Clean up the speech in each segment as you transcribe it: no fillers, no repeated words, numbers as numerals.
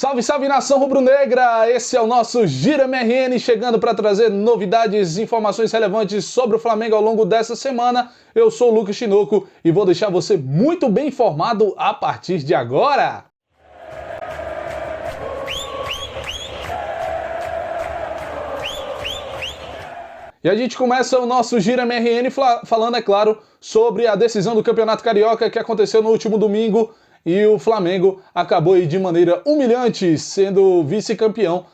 Salve, salve nação rubro-negra! Esse é o nosso Giro MRN, chegando para trazer novidades e informações relevantes sobre o Flamengo ao longo dessa semana. Eu sou o Lucas Tinoco e vou deixar você muito bem informado a partir de agora. E a gente começa o nosso Giro MRN falando, é claro, sobre a decisão do Campeonato Carioca que aconteceu no último domingo. E o Flamengo acabou aí de maneira humilhante sendo vice-campeão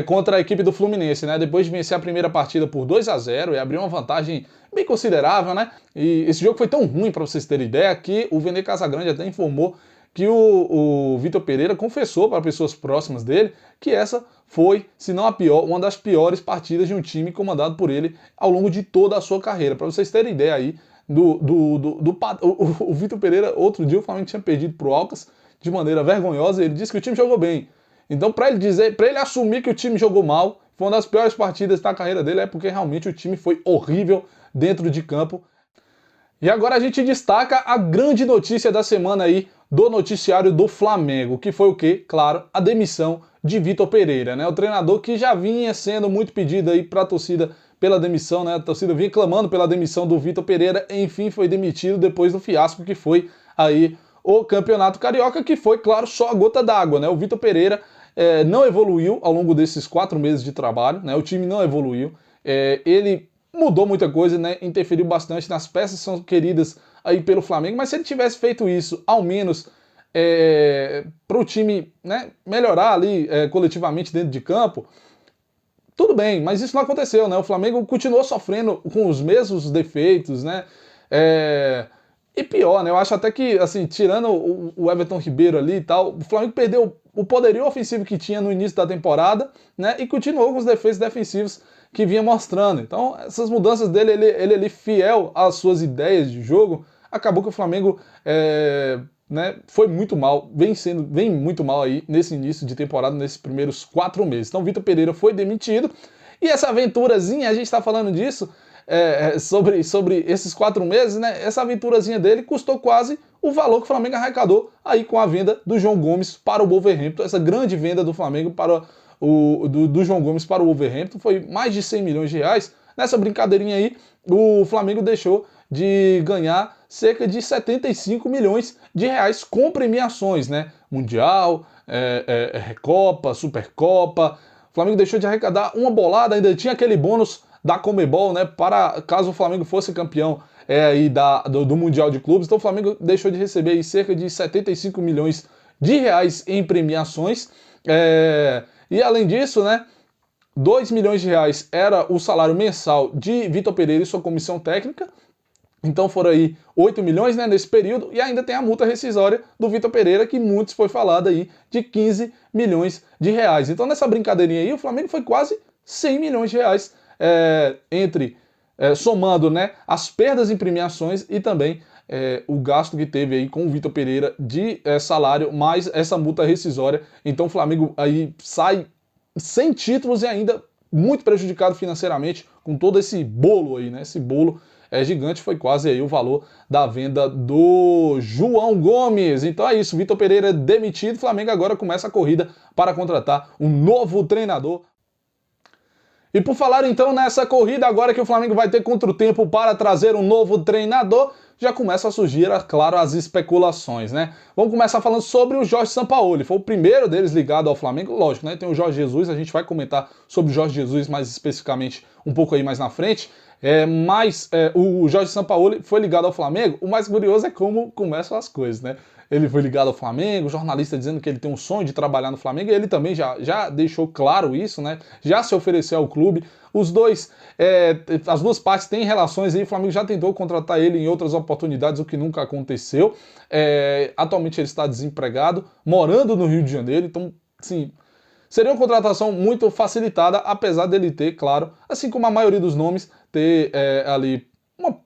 contra a equipe do Fluminense, né? Depois de vencer a primeira partida por 2-0 e abrir uma vantagem bem considerável, né? E esse jogo foi tão ruim, para vocês terem ideia, que o Vene Casagrande até informou que o Vitor Pereira confessou para pessoas próximas dele que essa foi, se não a pior, uma das piores partidas de um time comandado por ele ao longo de toda a sua carreira. Para vocês terem ideia aí, o Vitor Pereira, outro dia o Flamengo tinha perdido pro Alcas de maneira vergonhosa e ele disse que o time jogou bem. Então, para ele assumir que o time jogou mal, foi uma das piores partidas da carreira dele, é porque realmente o time foi horrível dentro de campo. E agora a gente destaca a grande notícia da semana aí do noticiário do Flamengo, que foi o quê? Claro, a demissão de Vitor Pereira, né? O treinador que já vinha sendo muito pedido aí para a torcida pela demissão, né? A torcida vinha clamando pela demissão do Vitor Pereira, enfim foi demitido depois do fiasco que foi aí o Campeonato Carioca, que foi, claro, só a gota d'água, né? O Vitor Pereira não evoluiu ao longo desses 4 meses de trabalho, né? O time não evoluiu, ele mudou muita coisa, né? Interferiu bastante nas peças que são queridas aí pelo Flamengo, mas se ele tivesse feito isso, ao menos para o time, né, melhorar ali coletivamente dentro de campo, tudo bem, mas isso não aconteceu, né? O Flamengo continuou sofrendo com os mesmos defeitos, né? E pior, né? Eu acho até que, assim, tirando o Everton Ribeiro ali e tal, o Flamengo perdeu o poderio ofensivo que tinha no início da temporada, né? E continuou com os defeitos defensivos que vinha mostrando. Então, essas mudanças dele, ele fiel às suas ideias de jogo, acabou que o Flamengo né, foi muito mal, vem muito mal aí nesse início de temporada, nesses primeiros 4 meses. Então, Vitor Pereira foi demitido, e essa aventurazinha, a gente está falando disso, sobre esses 4 meses, né, essa aventurazinha dele custou quase o valor que o Flamengo arrecadou aí com a venda do João Gomes para o Wolverhampton. Essa grande venda do Flamengo para do João Gomes para o Wolverhampton foi mais de 100 milhões de reais. Nessa brincadeirinha aí, o Flamengo deixou de ganhar cerca de 75 milhões de reais com premiações, né? Mundial, Recopa, Supercopa. O Flamengo deixou de arrecadar uma bolada, ainda tinha aquele bônus da Conmebol, né? Para caso o Flamengo fosse campeão aí do Mundial de Clubes. Então o Flamengo deixou de receber aí cerca de 75 milhões de reais em premiações. E além disso, né? 2 milhões de reais era o salário mensal de Vitor Pereira e sua comissão técnica. Então foram aí 8 milhões, né, nesse período, e ainda tem a multa rescisória do Vitor Pereira, que muitos foi falado aí, de 15 milhões de reais. Então nessa brincadeirinha aí, o Flamengo foi quase 100 milhões de reais, somando, né, as perdas em premiações e também o gasto que teve aí com o Vitor Pereira de salário, mais essa multa rescisória. Então o Flamengo aí sai sem títulos e ainda muito prejudicado financeiramente com todo esse bolo aí, né, esse bolo gigante, foi quase aí o valor da venda do João Gomes. Então é isso, Vitor Pereira demitido, Flamengo agora começa a corrida para contratar um novo treinador. E por falar então nessa corrida, agora que o Flamengo vai ter contra o tempo para trazer um novo treinador, já começa a surgir, é claro, as especulações, né? Vamos começar falando sobre o Jorge Sampaoli. Foi o primeiro deles ligado ao Flamengo, lógico, né? Tem o Jorge Jesus, a gente vai comentar sobre o Jorge Jesus mais especificamente um pouco aí mais na frente. Mas o Jorge Sampaoli foi ligado ao Flamengo. O mais curioso é como começam as coisas, né? Ele foi ligado ao Flamengo, jornalista dizendo que ele tem um sonho de trabalhar no Flamengo, e ele também já deixou claro isso, né? Já se ofereceu ao clube. Os dois, as duas partes têm relações aí, o Flamengo já tentou contratar ele em outras oportunidades, o que nunca aconteceu. Atualmente ele está desempregado, morando no Rio de Janeiro, então, sim, seria uma contratação muito facilitada, apesar dele ter, claro, assim como a maioria dos nomes, ter ali uma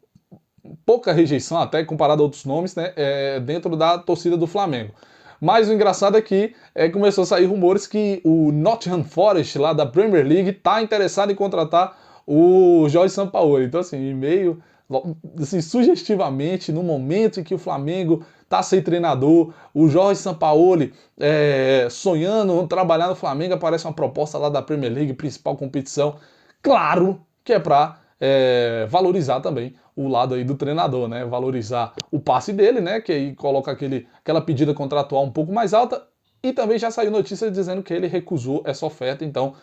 pouca rejeição, até comparado a outros nomes, né, dentro da torcida do Flamengo. Mas o engraçado é que começou a sair rumores que o Nottingham Forest, lá da Premier League, está interessado em contratar o Jorge Sampaoli. Então, assim, em meio assim, sugestivamente, no momento em que o Flamengo tá sem treinador, o Jorge Sampaoli sonhando, trabalhar no Flamengo, aparece uma proposta lá da Premier League, principal competição. Claro que é para valorizar também o lado aí do treinador, né? Valorizar o passe dele, né? Que aí coloca aquela pedida contratual um pouco mais alta. E também já saiu notícia dizendo que ele recusou essa oferta. Então,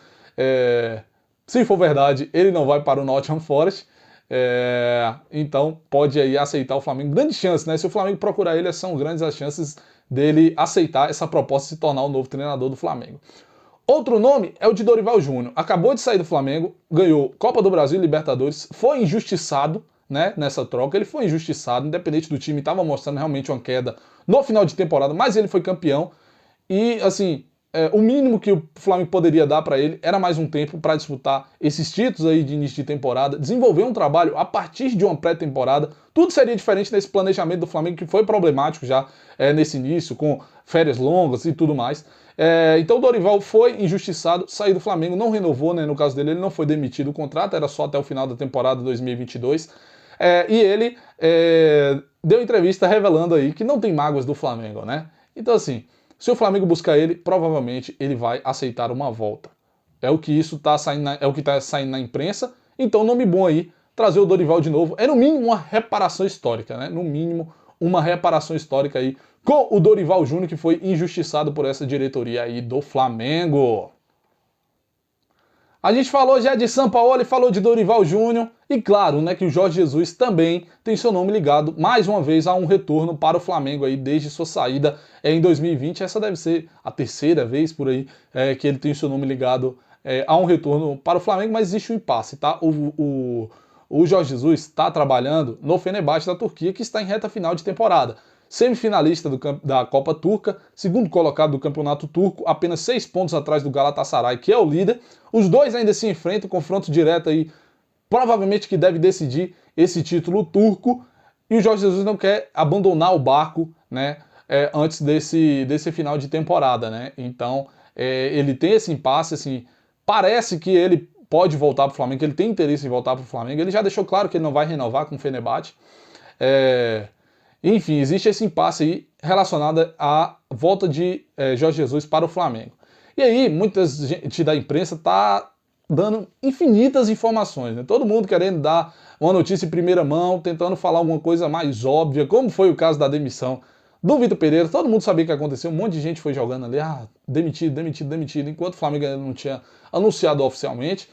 se for verdade, ele não vai para o Nottingham Forest. Então pode aí aceitar o Flamengo. Grande chance, né? Se o Flamengo procurar ele, são grandes as chances dele aceitar essa proposta e se tornar o novo treinador do Flamengo. Outro nome é o de Dorival Júnior. Acabou de sair do Flamengo, ganhou Copa do Brasil e Libertadores, foi injustiçado, né, nessa troca. Ele foi injustiçado, independente do time, estava mostrando realmente uma queda no final de temporada, mas ele foi campeão. E, assim, o mínimo que o Flamengo poderia dar para ele era mais um tempo para disputar esses títulos aí de início de temporada, desenvolver um trabalho a partir de uma pré-temporada. Tudo seria diferente nesse planejamento do Flamengo, que foi problemático já nesse início, com férias longas e tudo mais. Então o Dorival foi injustiçado, saiu do Flamengo, não renovou, né? No caso dele, ele não foi demitido, o contrato era só até o final da temporada 2022. E ele deu entrevista revelando aí que não tem mágoas do Flamengo, né? Então, assim, se o Flamengo buscar ele, provavelmente ele vai aceitar uma volta. É o que está saindo na imprensa. Então, nome bom aí, trazer o Dorival de novo. É no mínimo uma reparação histórica, né? No mínimo uma reparação histórica aí com o Dorival Júnior, que foi injustiçado por essa diretoria aí do Flamengo. A gente falou já de Sampaoli, falou de Dorival Júnior e claro, né, que o Jorge Jesus também tem seu nome ligado mais uma vez a um retorno para o Flamengo aí desde sua saída em 2020. Essa deve ser a terceira vez por aí que ele tem seu nome ligado a um retorno para o Flamengo, mas existe um impasse, tá? O Jorge Jesus está trabalhando no Fenerbahçe da Turquia, que está em reta final de temporada. Semifinalista da Copa Turca, segundo colocado do campeonato turco, apenas 6 pontos atrás do Galatasaray, que é o líder. Os dois ainda se enfrentam, confronto direto aí, provavelmente que deve decidir esse título turco. E o Jorge Jesus não quer abandonar o barco, né, antes desse final de temporada, né? Então, ele tem esse impasse, assim, parece que ele pode voltar para o Flamengo, que ele tem interesse em voltar para o Flamengo. Ele já deixou claro que ele não vai renovar com o Fenerbahçe. Enfim, existe esse impasse aí relacionado à volta de Jorge Jesus para o Flamengo. E aí, muita gente da imprensa tá dando infinitas informações, né? Todo mundo querendo dar uma notícia em primeira mão, tentando falar alguma coisa mais óbvia, como foi o caso da demissão do Vitor Pereira. Todo mundo sabia o que aconteceu, um monte de gente foi jogando ali, demitido, enquanto o Flamengo ainda não tinha anunciado oficialmente.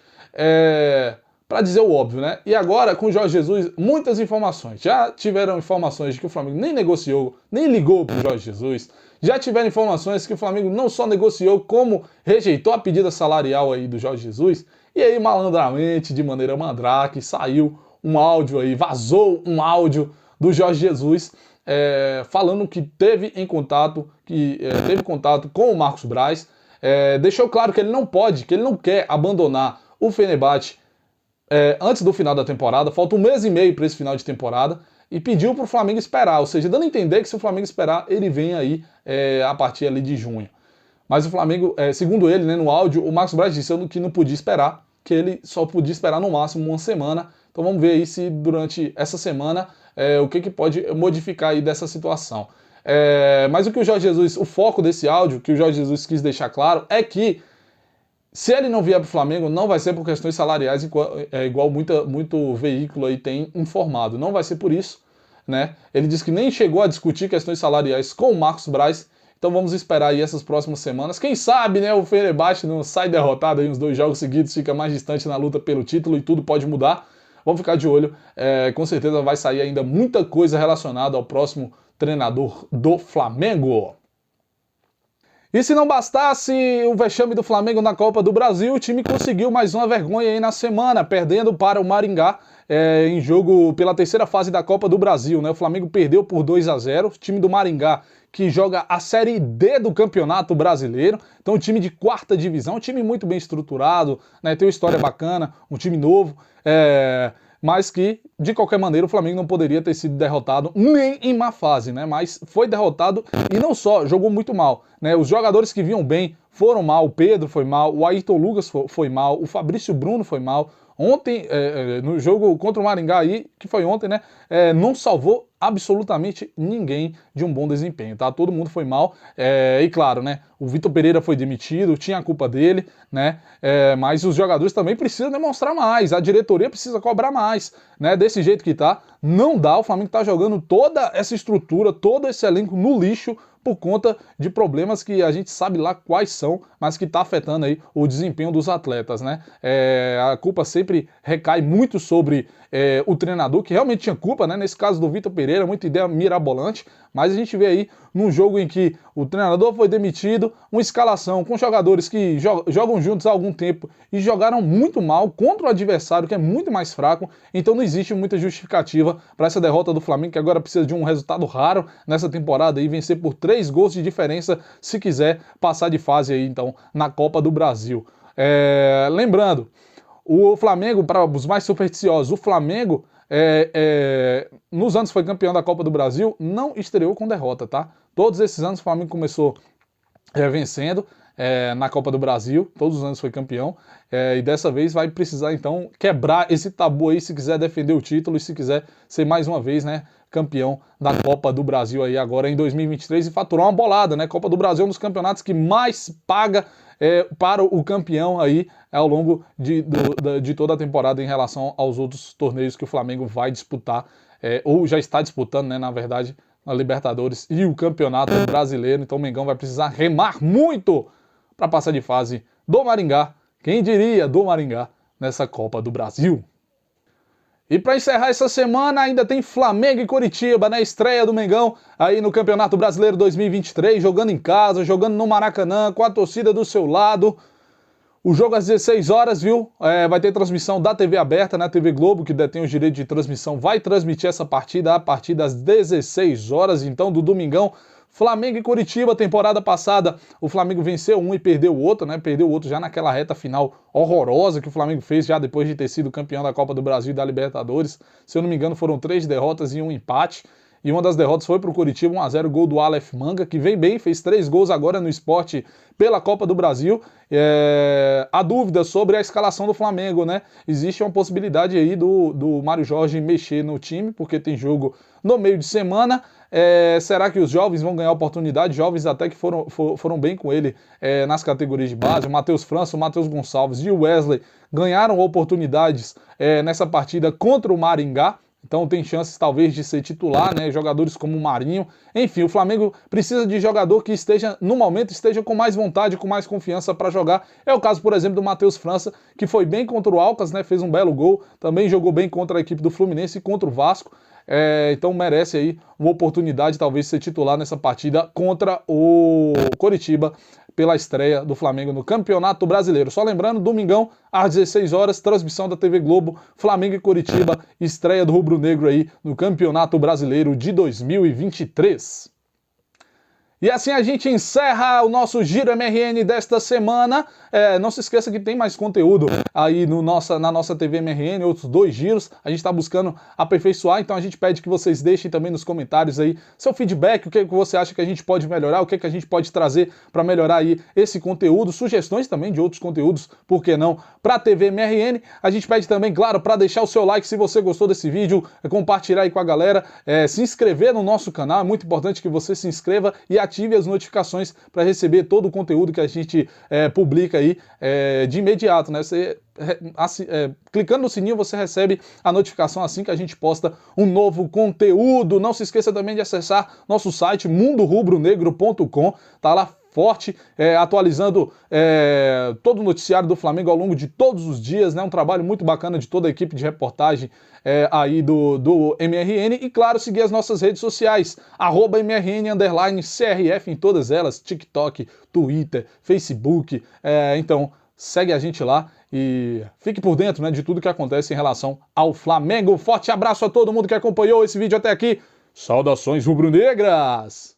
Para dizer o óbvio, né? E agora, com o Jorge Jesus, muitas informações. Já tiveram informações de que o Flamengo nem negociou, nem ligou para o Jorge Jesus. Já tiveram informações que o Flamengo não só negociou, como rejeitou a pedida salarial aí do Jorge Jesus. E aí, malandramente, de maneira mandrake, saiu um áudio aí, vazou um áudio do Jorge Jesus falando que teve contato com o Marcos Braz. Deixou claro que ele não pode, que ele não quer abandonar o Fenerbahçe antes do final da temporada, falta 1 mês e meio para esse final de temporada, e pediu para o Flamengo esperar, ou seja, dando a entender que se o Flamengo esperar, ele vem aí a partir ali de junho. Mas o Flamengo, segundo ele, né, no áudio, o Marcos Braz disse que não podia esperar, que ele só podia esperar no máximo uma semana. Então vamos ver aí se durante essa semana o que pode modificar aí dessa situação. Mas o que o Jorge Jesus, o foco desse áudio, que o Jorge Jesus quis deixar claro, é que se ele não vier para o Flamengo, não vai ser por questões salariais, igual muito veículo aí tem informado. Não vai ser por isso, né? Ele disse que nem chegou a discutir questões salariais com o Marcos Braz. Então vamos esperar aí essas próximas semanas. Quem sabe, né, o Fenerbahçe não sai derrotado aí uns 2 jogos seguidos, fica mais distante na luta pelo título e tudo pode mudar. Vamos ficar de olho. Com certeza vai sair ainda muita coisa relacionada ao próximo treinador do Flamengo. E se não bastasse o vexame do Flamengo na Copa do Brasil, o time conseguiu mais uma vergonha aí na semana, perdendo para o Maringá em jogo pela terceira fase da Copa do Brasil, né? O Flamengo perdeu por 2-0, o time do Maringá que joga a Série D do Campeonato Brasileiro, então um time de 4ª divisão, um time muito bem estruturado, né? Tem uma história bacana, um time novo, mas que, de qualquer maneira, o Flamengo não poderia ter sido derrotado nem em má fase, né? Mas foi derrotado e não só, jogou muito mal, né? Os jogadores que vinham bem foram mal, o Pedro foi mal, o Ayrton Lucas foi mal, o Fabrício Bruno foi mal, ontem, no jogo contra o Maringá aí, que foi ontem, né, não salvou absolutamente ninguém de um bom desempenho, tá? Todo mundo foi mal, e claro, né, o Vitor Pereira foi demitido, tinha a culpa dele, né, mas os jogadores também precisam demonstrar mais, a diretoria precisa cobrar mais, né, desse jeito que tá, não dá, o Flamengo tá jogando toda essa estrutura, todo esse elenco no lixo, por conta de problemas que a gente sabe lá quais são, mas que está afetando aí o desempenho dos atletas, né? A culpa sempre recai muito sobre o treinador, que realmente tinha culpa, né? Nesse caso do Vitor Pereira, muita ideia mirabolante, mas a gente vê aí num jogo em que o treinador foi demitido, uma escalação com jogadores que jogam juntos há algum tempo e jogaram muito mal contra o adversário, que é muito mais fraco, então não existe muita justificativa para essa derrota do Flamengo, que agora precisa de um resultado raro nessa temporada e vencer por 3 gols de diferença se quiser passar de fase aí, então, na Copa do Brasil. Lembrando, o Flamengo, para os mais supersticiosos, o Flamengo, nos anos foi campeão da Copa do Brasil, não estreou com derrota, tá? Todos esses anos o Flamengo começou vencendo na Copa do Brasil, todos os anos foi campeão, e dessa vez vai precisar então quebrar esse tabu aí se quiser defender o título e se quiser ser mais uma vez, né, campeão da Copa do Brasil aí agora em 2023 e faturar uma bolada, né? Copa do Brasil é um dos campeonatos que mais paga para o campeão aí ao longo de toda a temporada em relação aos outros torneios que o Flamengo vai disputar, ou já está disputando, né, na verdade, na Libertadores e o Campeonato Brasileiro. Então o Mengão vai precisar remar muito para passar de fase do Maringá, quem diria do Maringá, nessa Copa do Brasil. E para encerrar essa semana ainda tem Flamengo e Coritiba, né? Estreia do Mengão aí no Campeonato Brasileiro 2023, jogando em casa, jogando no Maracanã, com a torcida do seu lado. O jogo às 16 horas, viu? Vai ter transmissão da TV aberta, né? TV Globo, que detém o direito de transmissão, vai transmitir essa partida a partir das 16 horas, então, do domingão. Flamengo e Coritiba, temporada passada, o Flamengo venceu um e perdeu o outro, né? Perdeu o outro já naquela reta final horrorosa que o Flamengo fez já depois de ter sido campeão da Copa do Brasil e da Libertadores. Se eu não me engano, foram 3 derrotas e um empate. E uma das derrotas foi para o Coritiba, 1-0, gol do Aleph Manga, que vem bem, fez 3 gols agora no Sport pela Copa do Brasil. A dúvida sobre a escalação do Flamengo, né? Existe uma possibilidade aí do Mário Jorge mexer no time, porque tem jogo no meio de semana. Será que os jovens vão ganhar oportunidade? Jovens até que foram bem com ele nas categorias de base. O Matheus França, o Matheus Gonçalves e o Wesley ganharam oportunidades nessa partida contra o Maringá. Então tem chances talvez de ser titular, né? Jogadores como o Marinho. Enfim, o Flamengo precisa de jogador que esteja, no momento, esteja com mais vontade, com mais confiança para jogar. É o caso, por exemplo, do Matheus França, que foi bem contra o Alcas, né? Fez um belo gol. Também jogou bem contra a equipe do Fluminense e contra o Vasco. Então merece aí uma oportunidade, talvez, de ser titular nessa partida contra o Coritiba, pela estreia do Flamengo no Campeonato Brasileiro. Só lembrando, domingão, às 16 horas, transmissão da TV Globo, Flamengo e Coritiba, estreia do Rubro Negro aí no Campeonato Brasileiro de 2023. E assim a gente encerra o nosso Giro MRN desta semana. Não se esqueça que tem mais conteúdo aí na nossa TV MRN, outros 2 giros. A gente está buscando aperfeiçoar, então a gente pede que vocês deixem também nos comentários aí seu feedback, o que você acha que a gente pode melhorar, o que a gente pode trazer para melhorar aí esse conteúdo, sugestões também de outros conteúdos, por que não, para a TV MRN. A gente pede também, claro, para deixar o seu like se você gostou desse vídeo, compartilhar aí com a galera, se inscrever no nosso canal, é muito importante que você se inscreva e ative as notificações para receber todo o conteúdo que a gente publica aí de imediato, né? Você, clicando no sininho, você recebe a notificação assim que a gente posta um novo conteúdo. Não se esqueça também de acessar nosso site mundorubronegro.com, tá lá forte, atualizando todo o noticiário do Flamengo ao longo de todos os dias, né? Um trabalho muito bacana de toda a equipe de reportagem aí do MRN. E claro, seguir as nossas redes sociais, @MRN_CRF em todas elas, TikTok, Twitter, Facebook. Então, segue a gente lá e fique por dentro, né, de tudo que acontece em relação ao Flamengo. Forte abraço a todo mundo que acompanhou esse vídeo até aqui. Saudações rubro-negras!